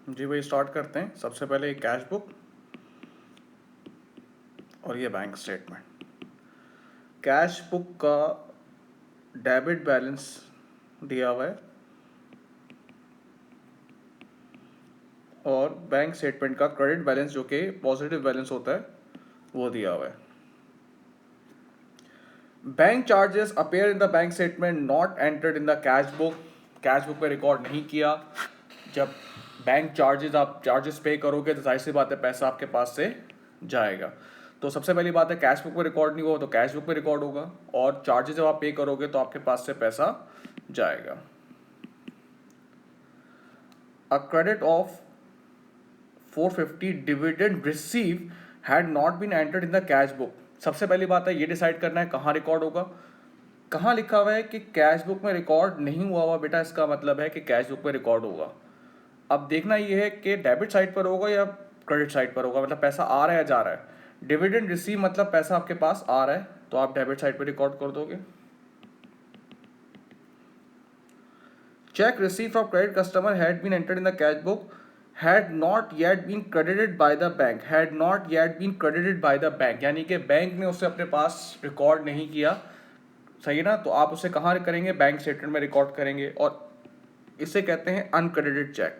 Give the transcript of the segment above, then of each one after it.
जी भाई, स्टार्ट करते हैं। सबसे पहले कैश बुक और ये बैंक स्टेटमेंट। कैश बुक का डेबिट बैलेंस दिया हुआ है और बैंक स्टेटमेंट का क्रेडिट बैलेंस जो कि पॉजिटिव बैलेंस होता है वो दिया हुआ है। Bank charges appear in the bank statement not entered in the cash book. Cash book में रिकॉर्ड नहीं किया। जब बैंक चार्जेस आप चार्जेस पे करोगे तो जाहिर सी बात है पैसा आपके पास से जाएगा। तो सबसे पहली बात है, कैश बुक में रिकॉर्ड नहीं हुआ तो कैश बुक में रिकॉर्ड होगा, और चार्जेस जब आप पे करोगे तो आपके पास से पैसा जाएगा। A credit of 450 dividend receive had not been entered in the cash book. सबसे पहली बात है ये डिसाइड करना है कहाँ रिकॉर्ड होगा। कहाँ लिखा हुआ है कि कैश बुक में रिकॉर्ड नहीं हुआ हुआ बेटा, इसका मतलब है कि कैश बुक में रिकॉर्ड होगा। अब देखना ये है कि डेबिट साइड पर होगा या क्रेडिट साइड पर होगा, मतलब पैसा आ रहा है या जा रहा है। डिविडेंड रिसीव मतलब पैसा आपके पास आ रहा है तो आप डेबिट साइड पर रिकॉर्ड कर दोगे। Cheque receive from credit customer had been entered in the cash book had not yet been credited by the bank, had not yet been credited by the bank, यानी कि bank ने उसे अपने पास record नहीं किया। सही है ना? तो आप उसे कहाँ करेंगे? बैंक स्टेटमेंट में रिकॉर्ड करेंगे, और इसे कहते हैं uncredited cheque.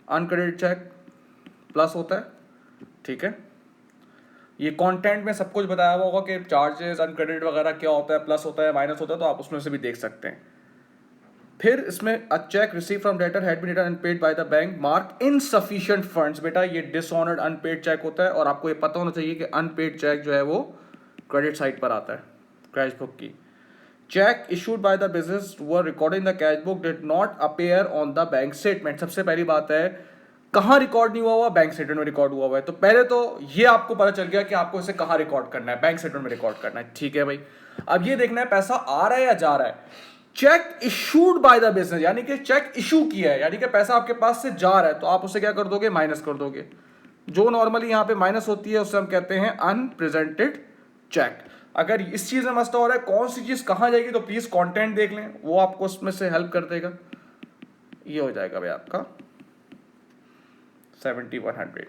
Uncredited cheque plus होता है, ठीक है। ये कंटेंट में सब कुछ बताया हुआ होगा कि चार्जेस अनक्रेडिटेड वगैरह क्या होता है, प्लस होता है, माइनस होता है, तो आप उसमें से भी देख सकते हैं। फिर इसमें a cheque receive from debtor had been return unpaid by the bank mark insufficient funds. बेटा ये डिसऑनर्ड अनपेड चेक होता है, और आपको ये पता होना चाहिए कि अनपेड चेक जो है वो क्रेडिट साइड पर आता है कैश बुक की। Check issued by the business were recorded in the cash book did not appear on the bank statement. सबसे पहली बात है कहाँ रिकॉर्ड नहीं हुआ हुआ? बैंक स्टेटमेंट में रिकॉर्ड हुआ हुआ है। तो पहले तो ये आपको पता चल गया कि आपको इसे कहाँ रिकॉर्ड करना है, बैंक स्टेटमेंट में रिकॉर्ड करना है, ठीक है भाई। अब ये देखना है पैसा आ रहा है या जा रहा है। Check issued by the business, यानी कि चेक इशू किया है, यानी कि पैसा आपके पास से जा रहा है, तो आप उसे क्या कर दोगे? माइनस कर दोगे। जो नॉर्मली यहां पे माइनस होती है उसे हम कहते हैं अनप्रेजेंटेड चेक। अगर इस चीज में मसला हो रहा है कौन सी चीज कहां जाएगी, तो प्लीज कंटेंट देख लें, वो आपको उसमें से हेल्प कर देगा। ये हो जाएगा भाई आपका 7100।